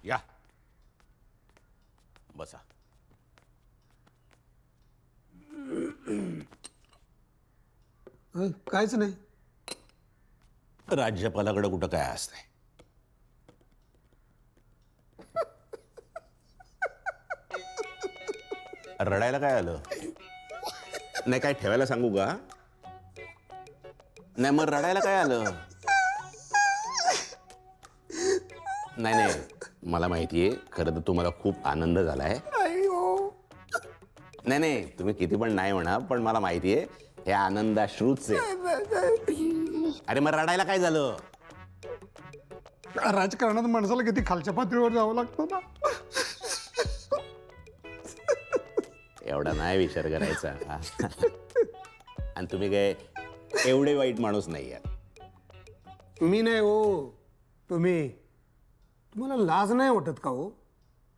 या बसा. काहीच नाही. राज्यपालाकडे कुठं काय असतंय. रडायला काय आलं? नाही काय ठेवायला सांगू का? नाही मग रडायला काय आलं? नाही नाही मला माहितीये खरं तर तुम्हाला खूप आनंद झालाय. नाही नाही तुम्ही किती पण नाही म्हणा पण मला माहितीये हे आनंदाश्रूच आहे. अरे मग रडायला काय झालं? राजकारणात माणसाला किती खालच्या पातळीवर जावं लागतं ना. एवढा नाही विचार करायचा. आणि तुम्ही काय एवढे वाईट माणूस नाही आहात. मी नाही हो, तुम्हाला लाज नाही वाटत का हो?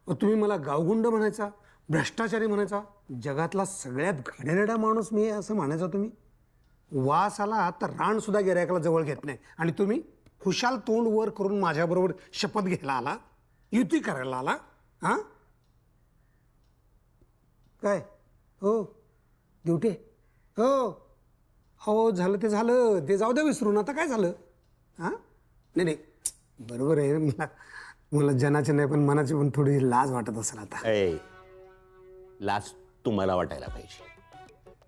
तुम्ही मला गावगुंड म्हणायचा, भ्रष्टाचारी म्हणायचा, जगातला सगळ्यात घाणेरडा माणूस मी आहे असं म्हणायचा तुम्ही. वास आला तर रान सुद्धा गिऱ्हाईकाला जवळ घेत नाही आणि तुम्ही खुशाल तोंड वर करून माझ्याबरोबर शपथ घ्यायला आला, युती करायला आला. हां काय हो ड्युटी हो हो झालं ते झालं, ते जाऊ द्या विसरून. आता काय झालं? हां नाही नाही बरोबर आहे. मला जनाची नाही पण मनाची पण थोडी लाज वाटत असेल आता. लाज तुम्हाला वाटायला पाहिजे.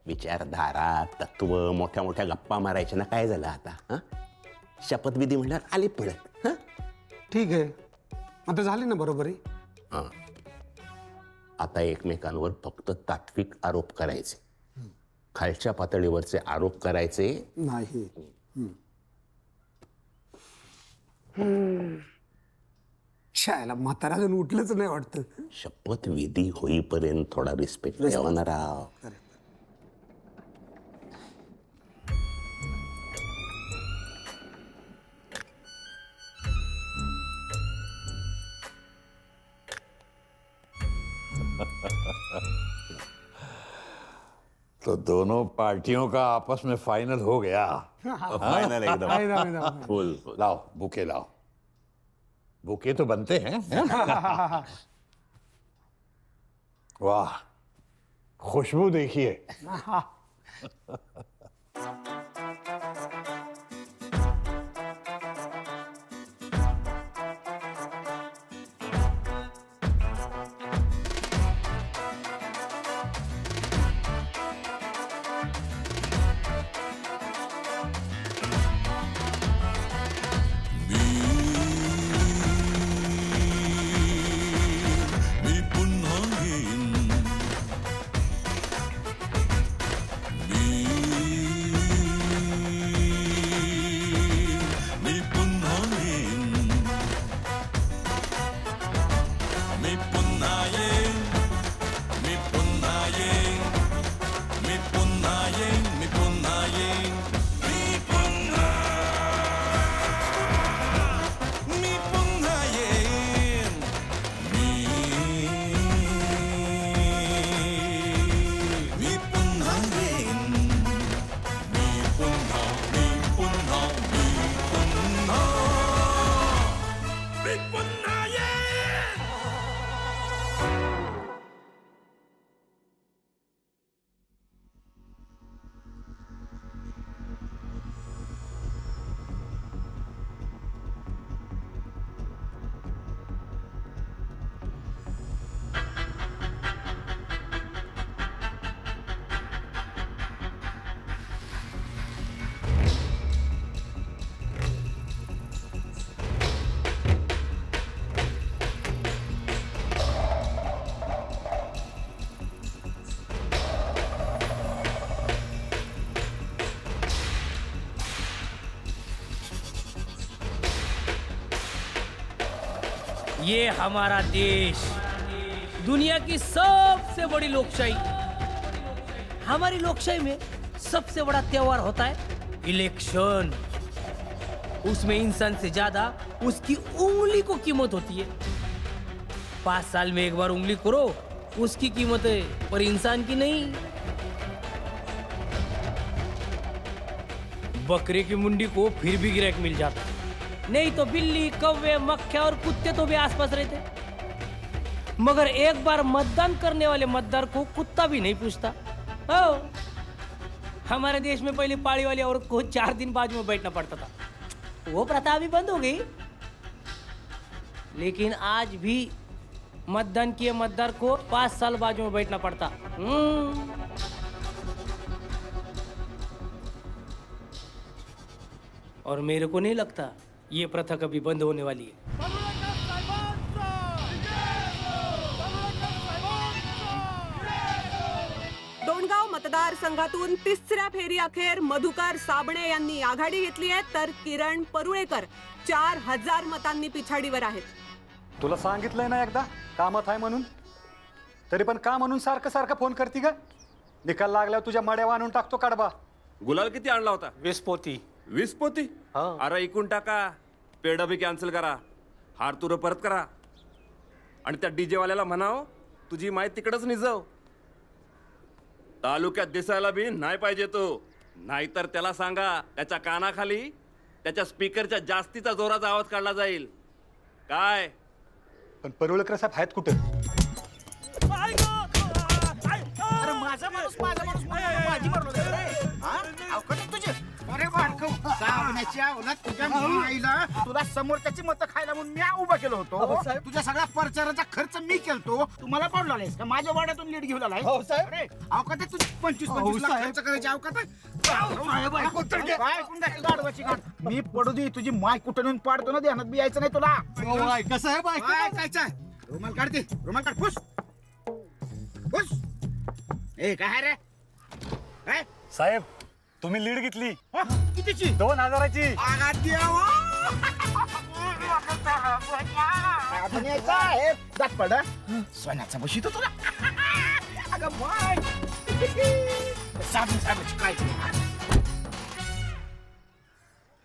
विचारधारा तत्व मोठ्या मोठ्या गप्पा मारायच्या ना. काय झालं आता? हां शपथविधी म्हणल्यावर आली पळत. हां ठीक आहे आता झाली ना बरोबरी. हां आता एकमेकांवर फक्त तात्विक आरोप करायचे, खालच्या पातळीवरचे आरोप करायचे नाही. शाळेला म्हातारा अजून उठलंच नाही वाटतं. शपथविधी होईपर्यंत थोडा रिस्पेक्ट ठेवणार आहोत. तो दोनों पार्टियों का आपस में फाइनल हो गया. फायनल एकदम फुल. लाओ बुके लाओ. बुके तो बनते हैं. वाह खुशबू देखिए. ये हमारा देश दुनिया की सबसे बड़ी लोकशाही. हमारी लोकशाही में सबसे बड़ा त्योहार होता है इलेक्शन. उसमें इंसान से ज्यादा उसकी उंगली को कीमत होती है. 5 साल में एक बार उंगली करो उसकी कीमत है पर इंसान की नहीं. बकरे की मुंडी को फिर भी गिराक मिल जाता है नहीं तो बिल्ली कौवे मक्खिया और कुत्ते तो भी आसपास रहते, मगर एक बार मतदान करने वाले मतदार को कुत्ता भी नहीं पूछता। हो, हमारे देश में पहले पाड़ी वाली औरत को 4 दिन बाजू में बैठना पड़ता था, वो प्रथा अभी बंद हो गई। लेकिन आज भी मतदान किए मतदार को 5 साल बाजू में बैठना पड़ता। और मेरे को नहीं लगता ये प्रथा कभी बंद होने वाली है। डोणगाव मतदारसंघातून तिसऱ्या फेरी अखेर मधुकर साबणे यांनी आघाडी घेतली आहे, तर किरण परुळेकर 4000 मतांनी पिछाडीवर आहेत. तुला सांगितलंय ना एकदा कामात आहे म्हणून, तरी पण का म्हणून सारखं सारखं फोन करती ग? निकाल लागल्यावर तुझ्या मड्या आणून टाकतो कडबा. गुलाल किती आणला होता? 20 पोती. 20 पोती? हा. अरे ऐकून टाका, पेड बी कॅन्सल करा, हार तुर परत करा, आणि त्या डीजे वाल्याला म्हणाव तुझी माय तिकडच निजव. तालुक्यात दिसायला बी नाही पाहिजे तो, नाहीतर त्याला सांगा त्याच्या कानाखाली त्याच्या स्पीकरच्या जास्तीचा जोराचा आवाज काढला जाईल. काय पण परुळेकर साहेब आहेत कुठे? माझा माणूस माझी मारलो तुझे. अरे वाढकव सावण्याच्या उन्हात तुझ्या आईला तुला समोरच्याची मतं खायला म्हणून मी उभा केलो होतो. तुझ्या सगळ्या प्रचाराचा खर्च मी केलतो, तुम्हाला पडलो आहेस का? माझ्या वाड्यातून लीड घेऊन आलाय. अरे अवकात आहे तुझी 25-25 लाख खर्च करायची अवकात आहे? काय गाडवाची गाड मी पडू दे, तुझी माय कुठं नेऊन पाडतो ना, ध्यानात बी यायचं नाही तुला. कसं आहे बाय काय रुमाल काढते, रुमाल काढ. फुस फुस. ए काय रे काय साहेब तुम्ही लीड घेतली कितीची? 2000ची. सोन्याचा बशीतो तुला. अगं बाय साबण साहेबाची काय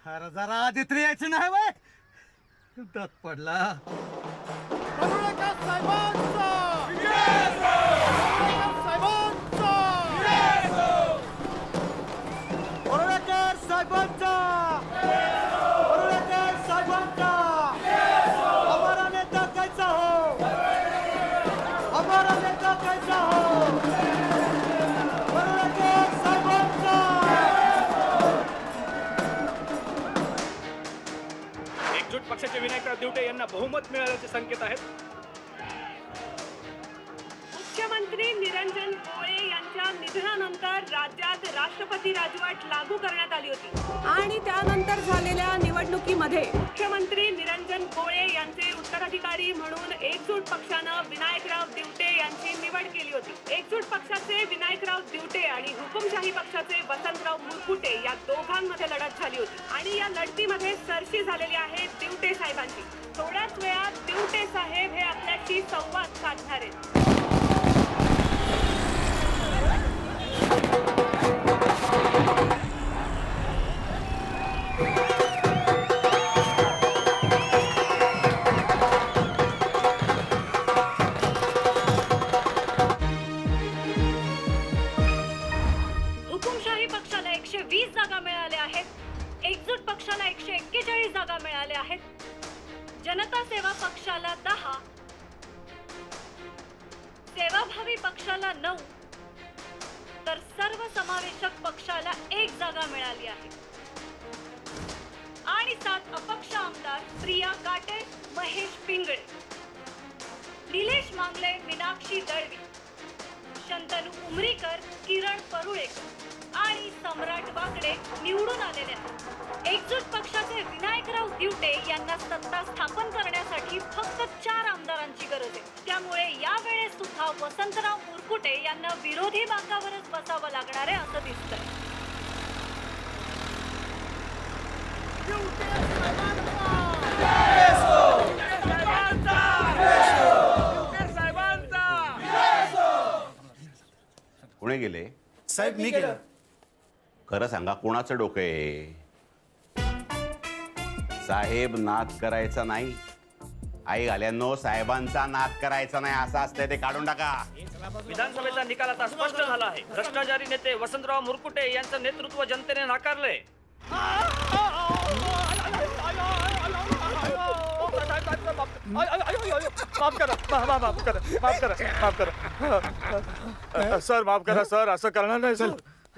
अरे जरा आधी तरी यायचं नाही बाय, दात पडला. एकजूट पक्षाचे विनायकराव दिवटे यांना बहुमत मिळाल्याचे संकेत आहेत. मुख्यमंत्री निरंजन कोळे यांच्या निधनानंतर राज्यात राष्ट्रपती राजवट लागू करण्यात आली होती, आणि त्यानंतर झालेल्या निवडणुकीमध्ये मुख्यमंत्री निरंजन कोळे यांचे उत्तराधिकारी म्हणून एकजूट पक्षानं विनायकराव दिवटे यांची निवड केली होती. एकजूट पक्षाचे विनायकराव दिवटे आणि हुकुमशाही पक्षाचे वसंतराव मुरकुटे या दोघांमध्ये लढत झाली होती, आणि या लढतीमध्ये सरशी झालेली आहे दिवटे साहेबांची. थोड्याच वेळात दिवटे साहेब हे आपल्याशी संवाद साधणार आहेत. हुकुमशाही पक्षाला 120 जागा मिळाल्या आहेत, एकजूट पक्षाला 141 जागा मिळाल्या आहेत, जनता सेवा पक्षाला 10, सेवाभावी पक्षाला 9, तर सर्वसमावेशक पक्षाला 1 जागा मिळाली आहे. आणि 7 अपक्ष आमदार प्रिया काटे, महेश पिंगळे, निलेश मांगले, मीनाक्षी दळवी, शंतनू उमरीकर, किरण परुळेकर आणि सम्राट वाकडे निवडून आलेले आहेत. एकजूट पक्षाचे विनायकराव दिवटे यांना सत्ता स्थापन करण्यासाठी फक्त 4 आमदारांची गरज आहे. त्यामुळे यावेळेस सुद्धा वसंतराव मुरकुटे यांना विरोधी बाकावरच बसावं लागणार आहे असं दिसतंय. कोणी गेले? साहेब मी केलं. खरं सांगा, कोणाचं डोकं आहे? साहेब नाद करायचा नाही, आई घाल्यांनो साहेबांचा नाद करायचा नाही असं असतंय, ते काढून टाका. विधानसभेचा निकाल आता स्पष्ट झाला आहे. भ्रष्टाचारी नेते वसंतराव मुरकुटे यांचं नेतृत्व जनतेने नाकारलंय. माफ करा माफ करा माफ करा माफ करा सर माफ करा सर असं करणार नाही सर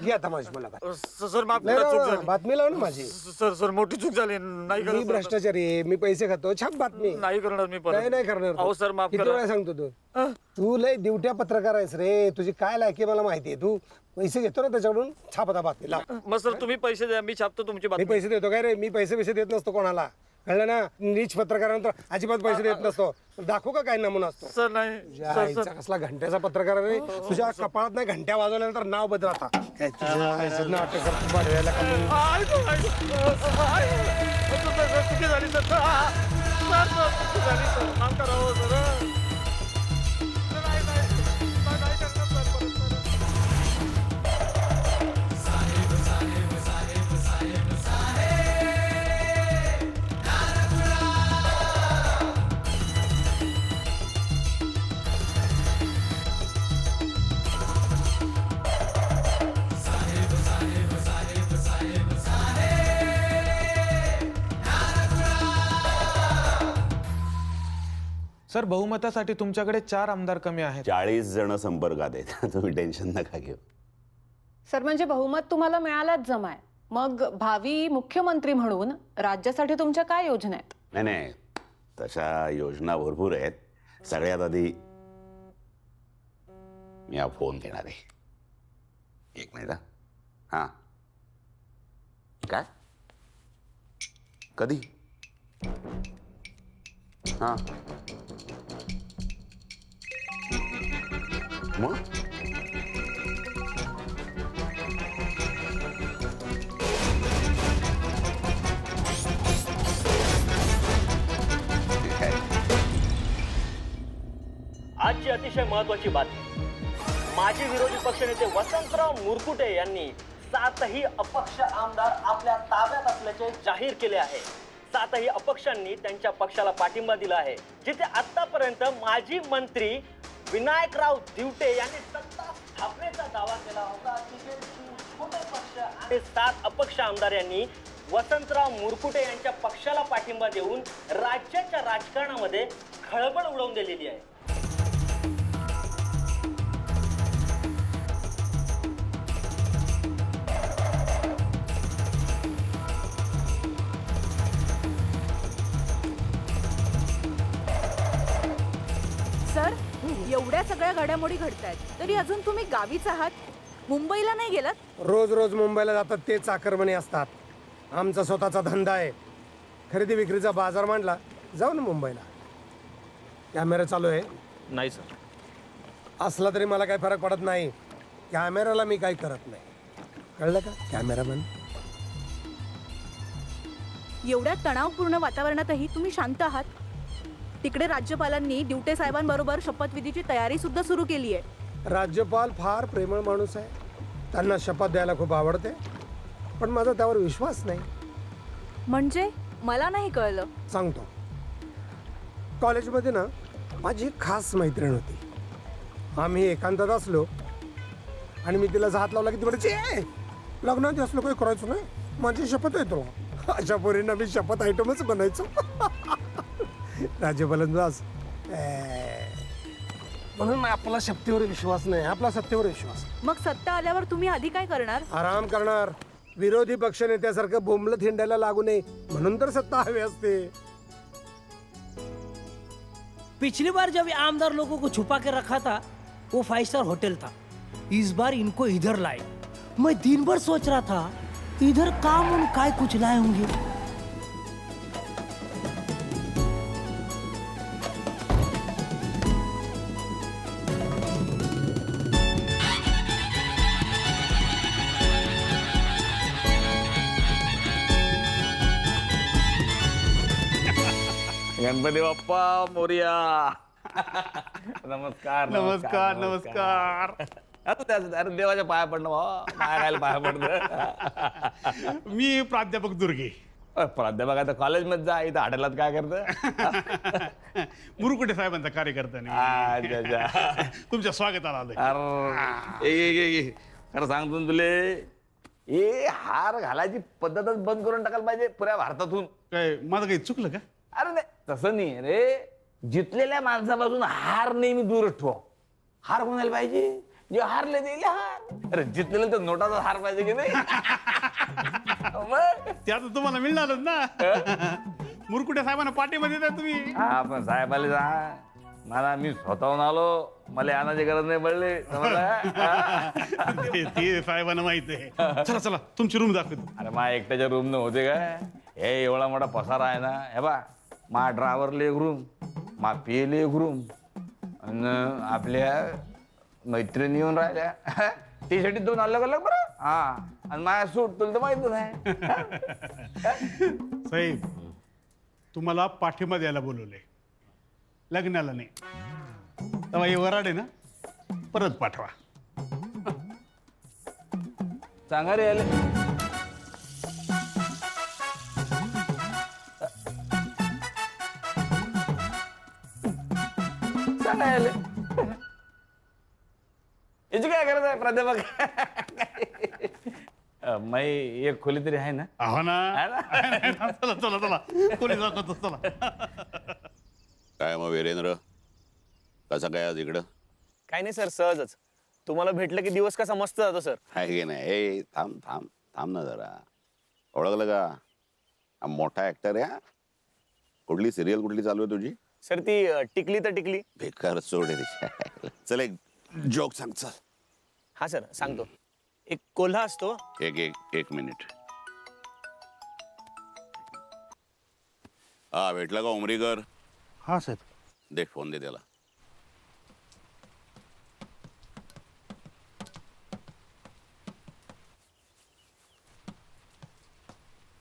घे आता माझी मला सर माफ करा चूक झाली बातमी लाव ना माझी. सर मोठी चूक झाली नाही मी करणार भ्रष्टाचारी आहे, मी पैसे खातो, छाप बातमी. नाही करणार मी परत नाही करणार तू. अहो सर माफ किती करा वेळा सांगतो तू लय दिवट्या पत्रकार आहेस रे. तुझी काय लायकी मला माहितीये. तू पैसे घेतो ना त्याच्याकडून, छाप आता बातमी लाव. मग सर तुम्ही पैसे द्या मी छापतो तुमची मी बातमी पैसे देतो काय रे? मी पैसे देत नसतो कोणाला, कळलं ना? नीच पत्रकारांतर अजिबात पैसे देत नसतो. दाखवू का काय नमुना असतो? सर नाही तुझ्या सर आईचा कसला घंट्याचा पत्रकार आहे रे. तुझ्या कपाळात नाही घंट्या वाजवल्यानंतर नाव बदल आता. काय तुझ्या आईचं नाव अटक करतो पाडव्याला का तू? चुकी झाली सर चुकी झाली सर माफ करा हो सर नाही करणार सर परत सर सर बहुमतासाठी तुमच्याकडे 4 आमदार कमी आहेत. 40 जण संपर्कात आहेत. तुम्ही टेन्शन नका घेऊ. सर म्हणजे बहुमत तुम्हाला मिळालाच जमाय. मग भावी मुख्यमंत्री म्हणून राज्यासाठी तुमच्या काय योजना आहेत? नाही तशा योजना भरपूर आहेत. सगळ्यात आधी मी हा फोन घेणार आहे. एक मिनिट हां. काय कधी? हां मग आजची अतिशय महत्वाची बातमी. माजी विरोधी पक्षनेते वसंतराव मुरकुटे यांनी 7ही अपक्ष आमदार आपल्या ताब्यात असल्याचे जाहीर केले आहे. 7ही अपक्षांनी त्यांच्या पक्षाला पाठिंबा दिला आहे. जिथे आतापर्यंत माजी मंत्री विनायकराव दिवटे यांनी सत्ता स्थापनेचा दावा केला होता, तिथे छोटे पक्ष आणि 7 अपक्ष आमदार यांनी वसंतराव मुरकुटे यांच्या पक्षाला पाठिंबा देऊन राज्याच्या राजकारणामध्ये खळबळ उडवून दिलेली आहे. सर एवढ्या सगळ्या घडामोडी घडतायत तरी अजून तुम्ही गावीच आहात, मुंबईला नाही गेलात? रोज रोज मुंबईला जातात तेच आक्रमणे असतात. आमचा स्वतःचा धंदा आहे, खरेदी विक्रीचा बाजार मांडला, जाऊ ना मुंबईला. कॅमेरा चालू आहे? नाही सर. असला तरी मला काही फरक पडत नाही. कॅमेराला मी काही करत नाही, कळलं का? कॅमेरा बंद. एवढ्या तणावपूर्ण वातावरणातही तुम्ही शांत आहात. तिकडे राज्यपालांनी दिवटे साहेबांबरोबर शपथविधीची तयारी सुद्धा सुरू केली आहे. राज्यपाल फार प्रेमळ माणूस आहे, त्यांना शपथ द्यायला खूप आवडते, पण माझा त्यावर विश्वास नाही. म्हणजे मला नाही कळलं. सांगतो. कॉलेजमध्ये ना माझी एक खास मैत्रीण होती. आम्ही एकांतात असलो आणि मी तिला हात लावला की ती म्हणायची, लग्नात असलो काही करायचो नाही, माझी शपथ येतो. अशा पोरींना मी शपथ आयटमच बनायचो. राज्यपालांचाच म्हणून आपला शक्तीवर विश्वास नाही, आपला सत्तेवर विश्वास. मग सत्ता आल्यावर तुम्ही आधी काय करणार? आराम करणार. विरोधी पक्ष नेत्यासारखं बोंबलत हिंडायला लागू नये म्हणून तर सत्ता हवी असते. पिछली बार जब ये आमदार लोगों को छुपा के रखा था वो 5 स्टार होटल था. इस बार इनको इधर लाए. मैं दिन भर सोच रहा था इधर काम उन काय कुछ लाए होंगे. गणपती बाप्पा मोरया. नमस्कार नमस्कार नमस्कार. आता त्याच अरे देवाच्या पाया पडणं भावा, पाया खायला पाया पडतं. मी प्राध्यापक दुर्गे. प्राध्यापक आता कॉलेजमध्ये जा, इथं हॉटेलात काय करतं? मुरकुटे साहेबांचा कार्यकर्ता अच्छा अच्छा. तुमच्या स्वागताला आलोय. अरे खरं सांगतो ना तुले, हे हार घालायची पद्धतच बंद करून टाकायला पाहिजे पुऱ्या भारतातून. काय माझं काही चुकलं का? अरे नाही तसं नाही रे, जितलेल्या माणसापासून हार नेहमी दूरच ठेवा. हार कोणाला पाहिजे? जे हारले दिले हार. अरे जितलेलं तर नोटाचा हार पाहिजे की नाही? मग? त्यात तुम्हाला मिळणारच ना. मुरकुटे साहेबांना पाठीमध्ये द्या तुम्ही. हा पण साहेबाला जा मला, मी स्वतःहून आलो, मला आणायची गरज नाही पडली. ते साहेबांना माहित आहे. चला चला तुमची रूम दाखवतो. अरे मा एकट्याच्या रूम न होते काय? हे एवढा मोठा पसारा आहे ना. हे बा मा ड्रायव्हरला एक रूम, मा पियले एक रूम, आणि आपल्या मैत्रिणी येऊन राहिल्या टी शर्टी 2 अलग अलग बरं. हा आणि माझ्या सूट तुला तर माहितच आहे. साहेब तुम्हाला पाठिंबा द्यायला बोलवलंय, लग्नाला नाही. तेव्हा हे वराड आहे ना, परत पाठवा. सांगा रे याले. सांगा याले. याची काय गरज आहे प्राध्यापक? मी एक खोली तरी आहे ना? हो ना. आहे ना? चला चला चला कोणी दाखवतो चला. काय मग वीरेंद्र, कसं काय आज इकडं? काय नाही सर, सहजच. तुम्हाला भेटलं की दिवस कसा मस्त जातो सर. आहे की नाही? ए थांब थांब थांब ना जरा. ओळखलं का? हा मोठा ऍक्टर आहे. कुठली सिरियल कुठली चालू आहे तुझी? सर ती टिकली तर टिकली. बेकार सोड आहे तिच्या. चल एक जोक सांग चल. हा सर सांगतो. एक कोल्हा असतो. एक मिनिट. हा भेटला का उमरीकर? हा सर. दे फोन दे त्याला.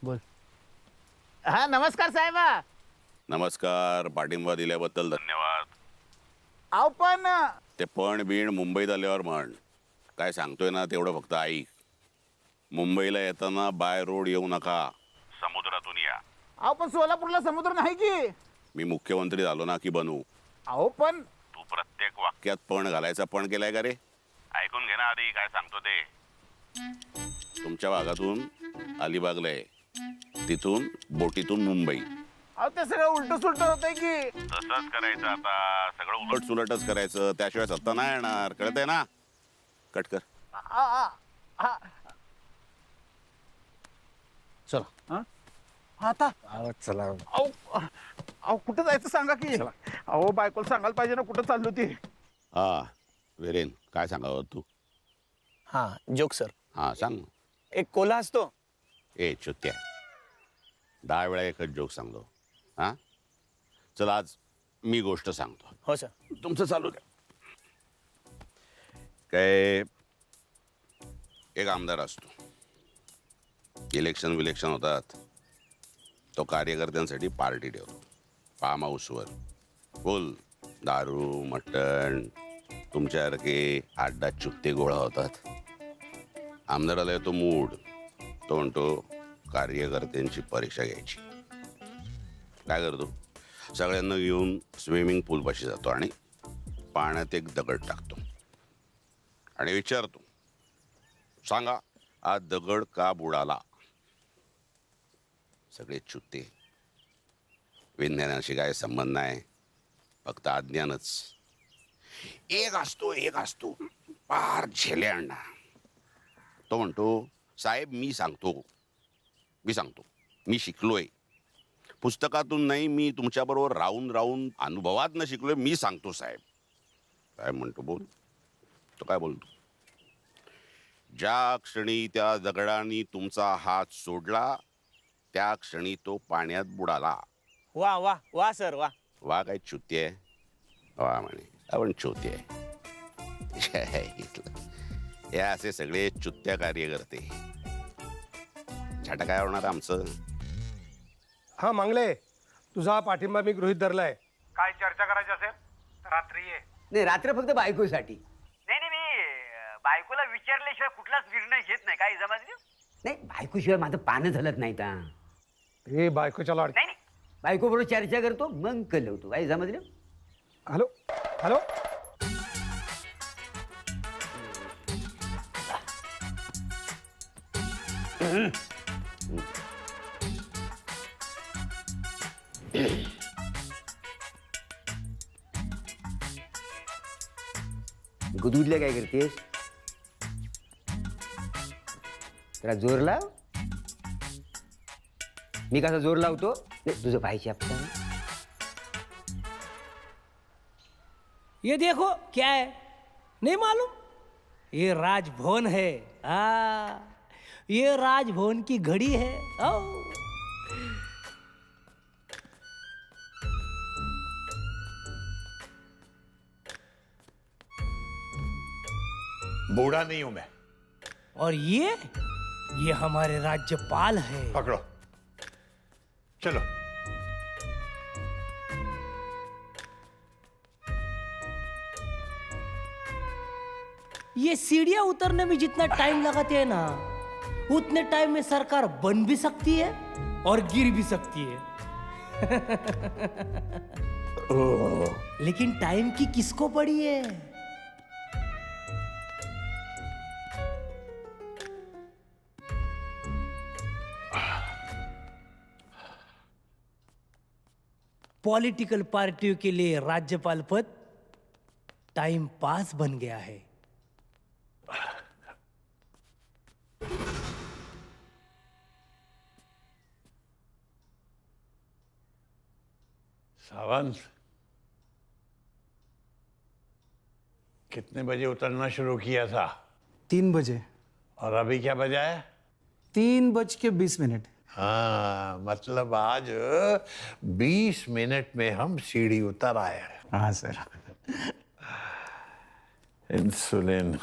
बोल. हा नमस्कार साहेबा. नमस्कार. पाठिंबा दिल्याबद्दल धन्यवाद. अहो पण ते पण बीण मुंबईत आल्यावर म्हण. काय सांगतोय ना तेवढं फक्त ऐक. मुंबईला येताना बाय रोड येऊ नका, समुद्रातून या. अहो पण सोलापूरला समुद्र नाही की. मी मुख्यमंत्री झालो ना की बनू. अहो पण तू प्रत्येक वाक्यात पण घालायचा पण केलाय का रे? ऐकून घे ना आधी काय सांगतो ते. तुमच्या भागातून अलिबागला आहे, तिथून बोटीतून मुंबई. अहो ते सगळं उलट सुलट होतंय की. तसंच करायचं आता. सगळं उलट सुलटच करायचं, त्याशिवाय सत्ता नाही येणार. कळतंय ना? कट कर. चला. आता चला. अहो कुठं जायचं सांगा की. अहो बायकोला सांगायला पाहिजे ना कुठं चाललो ती. हा वीरेन, काय सांगावं तू? हा जोक सर. हा सांग. एक कोल्हा असतो. ए चुत्या, 10 वेळा एकच जोक सांगतो. हा चल आज मी गोष्ट सांगतो. हो सर. तुमचं चालू द्या. काय एक आमदार असतो. इलेक्शन होतात, तो कार्यकर्त्यांसाठी पार्टी ठेवतो फार्म हाऊसवर. फुल दारू मटण तुमच्यासारखे 8-10 चुत्ते गोळा होतात. आमदाराला येतो मूड. तो म्हणतो कार्यकर्त्यांची परीक्षा घ्यायची. काय करतो? सगळ्यांना घेऊन स्विमिंग पूलपाशी जातो आणि पाण्यात एक दगड टाकतो आणि विचारतो, सांगा हा दगड का बुडाला? सगळे चुत्ते. विज्ञानाशी काय संबंध नाही, फक्त अज्ञानच. एक असतो फार झेल्यांडा. तो म्हणतो, साहेब मी सांगतो, मी शिकलोय. पुस्तकातून नाही, मी तुमच्याबरोबर राहून राहून अनुभवातनं शिकलोय. मी सांगतो साहेब. साहेब म्हणतो बोल. तो काय बोलतो? ज्या क्षणी त्या दगडाने तुमचा हात सोडला त्या क्षणी तो पाण्यात बुडाला. वा वा वा सर वा. वा काय चुती आहे? वा म्हणे आपण चुती आहे. हे असे सगळे चुत्या कार्यकर्ते. छाटा काय होणार आमचं? हा मांगले, तुझा पाठिंबा मी गृहीत धरलाय. काय चर्चा करायची असेल रात्री ये. नाही, रात्र फक्त बायकोसाठी. नाही मी बायकोला विचारल्याशिवाय कुठलाच निर्णय घेत नाही. काय समजलं? नाही, बायकोशिवाय माझं पानं झालत नाही ता. हे बायकोच्या लाड. बायको बरोबर चर्चा करतो मग कळवतो. काय समजलं? Hello hello. गुदगुदल्या काय करतेस? त्याला जोर लाव. मी कसा जोर लावतो ते तुझं पाहिजे आपण. ये देखो क्या है, नहीं मालूम? ये राजभवन है. ये राजभवन की घड़ी है. बूढ़ा नहीं हूं मैं. और ये हमारे राज्यपाल है. पकड़ो, चलो. ये सीढ़ियां उतरने में जितना टाइम लगाते हैं ना, उतने टाइम में सरकार बन भी सकती है और गिर भी सकती है. लेकिन टाइम की किसको पड़ी है? पॉलिटिकल पार्टियों के लिए राज्यपाल पद टाइम पास बन गया है. सावंत, कितने बजे उतरना शुरू किया था? 3 बजे. और अभी क्या बजा है? 3:20. हाँ, मतलब आज 20 मिनट में हम सीढ़ी उतर आए हैं. हाँ sir. Insulin.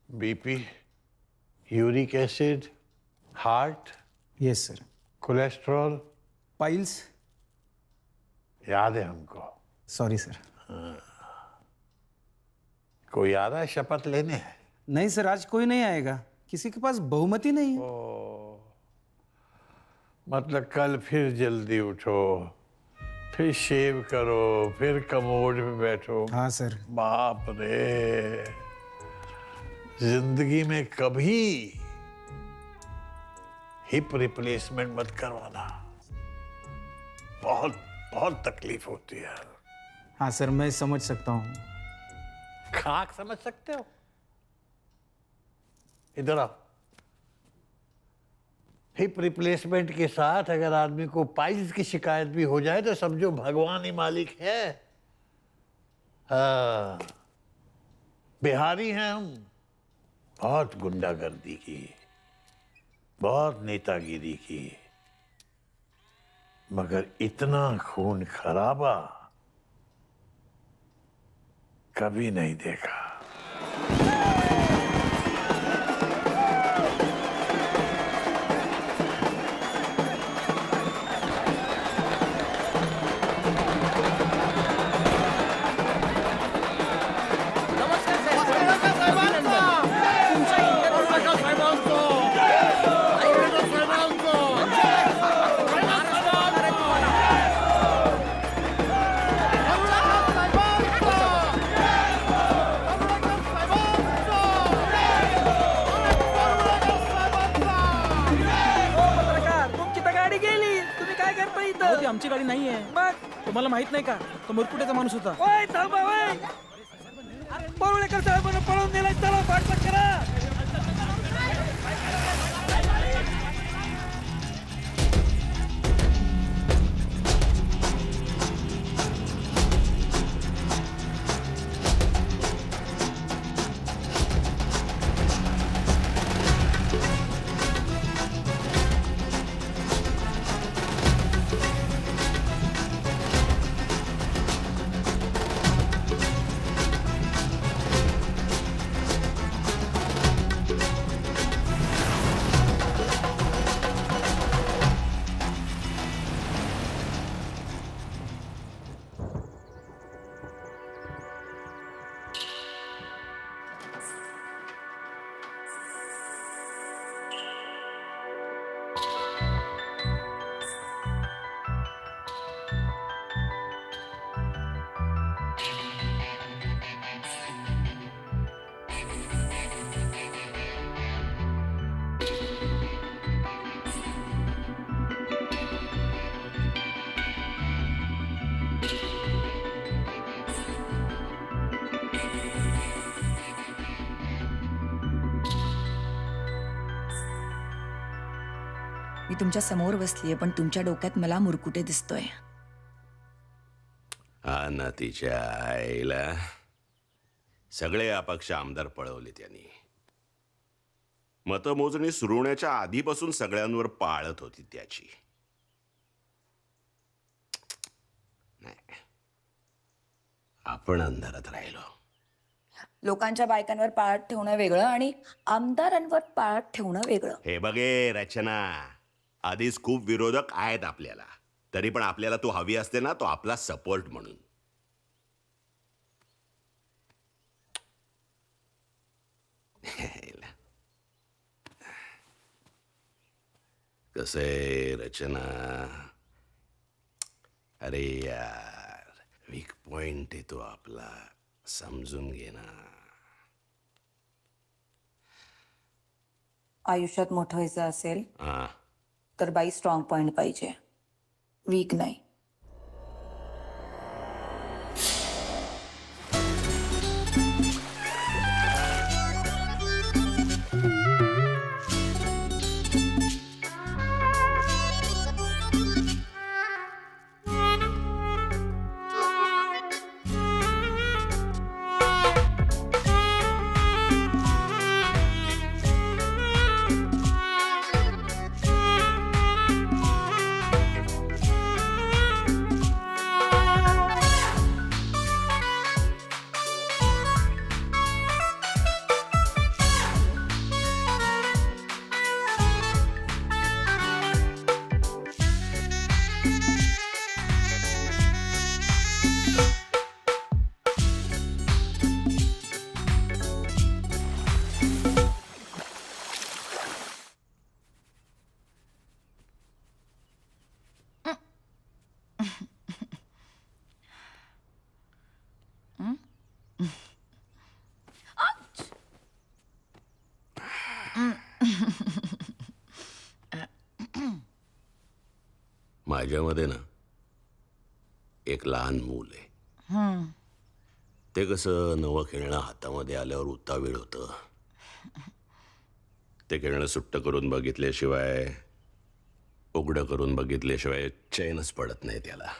BP, uric acid, heart. Yes sir. Cholesterol. Piles. याद है हमको. Sorry sir. कोई आ रहा है शपथ लेने? नहीं सर, आज कोई नहीं आएगा. किसी के पास बहुमति नहीं है. मतलब कल फिर जल्दी उठो, फिर शेव करो, फिर कमोड पे बैठो. हाँ सर. बाप रे, जिंदगी में कभी हिप रिप्लेसमेंट मत करवाना. बहुत बहुत तकलीफ होती है. हाँ सर, मैं समझ सकता हूँ. खाक समझ सकते हो? इधर आओ. हिप रिप्लेसमेंट के साथ अगर आदमी को पाइल्स की शिकायत भी हो जाए तो समझो भगवान ही मालिक है. हाँ, बिहारी हैं हम. बहुत गुंडागर्दी की, बहुत नेतागिरी की, मगर इतना खून खराबा कभी नहीं देखा. आमची गाडी नाहीये. मग तुम्हाला माहित नाही का, तो मुरकुटेचा माणूस होता. ओय थांबा, ओय परुळेकर साहेबांना पळून नेलाय. चला पाठपाठ करा. मी तुमच्या समोर बसलीये पण तुमच्या डोक्यात मला मुरकुटे दिसतोय. हा ना, तिच्या आईला सगळे अपक्ष आमदार पळवले त्यांनी. मतमोजणी सुरू होण्याच्या आधीपासून सगळ्यांवर पाळत होती त्याची. नाही, आपण अंधारात राहिलो. लोकांच्या बायकांवर पाळत ठेवणं वेगळं आणि आमदारांवर पाळत ठेवणं वेगळं. हे बघे रचना, आधीच खूप विरोधक आहेत आपल्याला, तरी पण आपल्याला तू हवी असते ना, तो आपला सपोर्ट म्हणून. कसं रचना, अरे यार, वीक पॉइंट आहे तो आपला, समजून घे ना. आयुष्यात मोठं व्हायचं असेल हा, तर बाई स्ट्रॉंग पॉइंट पाहिजे, वीक नाही. माझ्यामध्ये ना एक लहान मूल आहे. ते कसं नवं खेळणं हातामध्ये आल्यावर उतावीळ होतं. ते खेळणं सुट्ट करून बघितल्याशिवाय, उघडं करून बघितल्याशिवाय चैनच पडत नाही त्याला.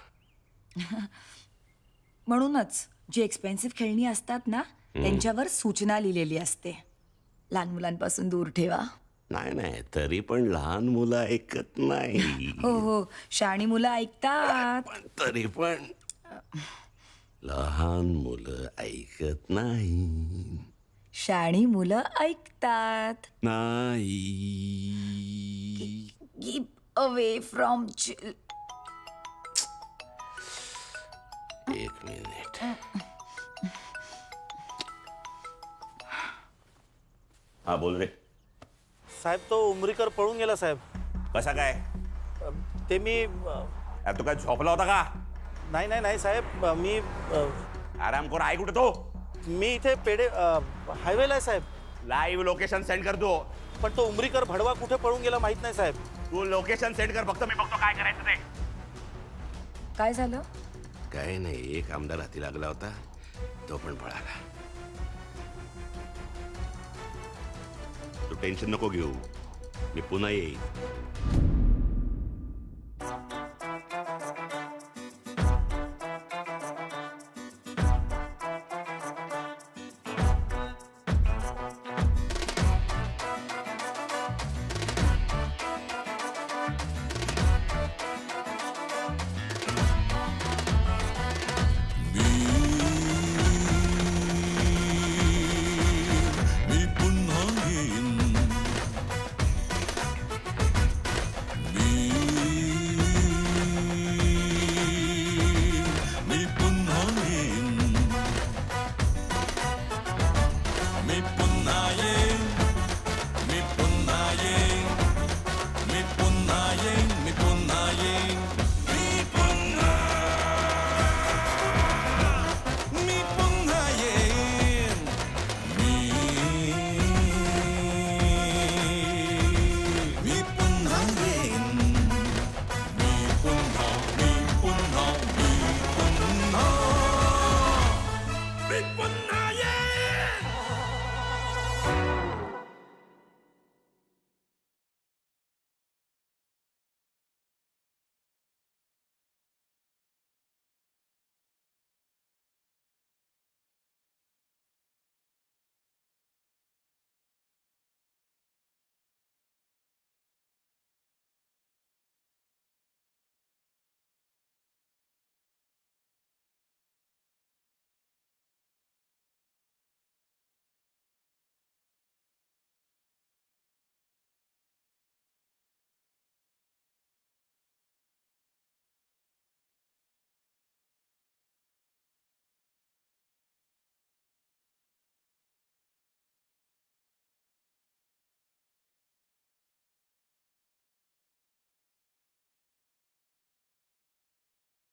म्हणूनच जी एक्सपेन्सिव्ह खेळणी असतात ना, त्यांच्यावर सूचना लिहिलेली असते, लहान मुलांपासून दूर ठेवा. नाही नाही, तरी पण लहान मुलं ऐकत नाही. हो हो, शहाणी मुलं ऐकतात. पण तरी पण लहान मुलं ऐकत नाही. शहाणी मुलं ऐकतात. नाही. Keep away from chill. एक मिनिट. हा बोल रे. साहेब, तो उमरीकर पळून गेला साहेब. कसा काय? ते मी यार, तू काय झोपला होता का? नाही नाही नाही साहेब, मी आराम कर. आहे कुठे तो? मी इथे पेडे हायवेला आहे साहेब. लाईव्ह लोकेशन सेंड करतो. पण तो उमरीकर भडवा कुठे पळून गेला माहित नाही साहेब. तू लोकेशन सेंड कर, फक्त मी बघतो काय करायचं ते. काय झालं? काय नाही, एक आमदार हाती लागला होता, तो पण पळाला. तू टेन्शन नको घेऊ, मी पुन्हा येईन.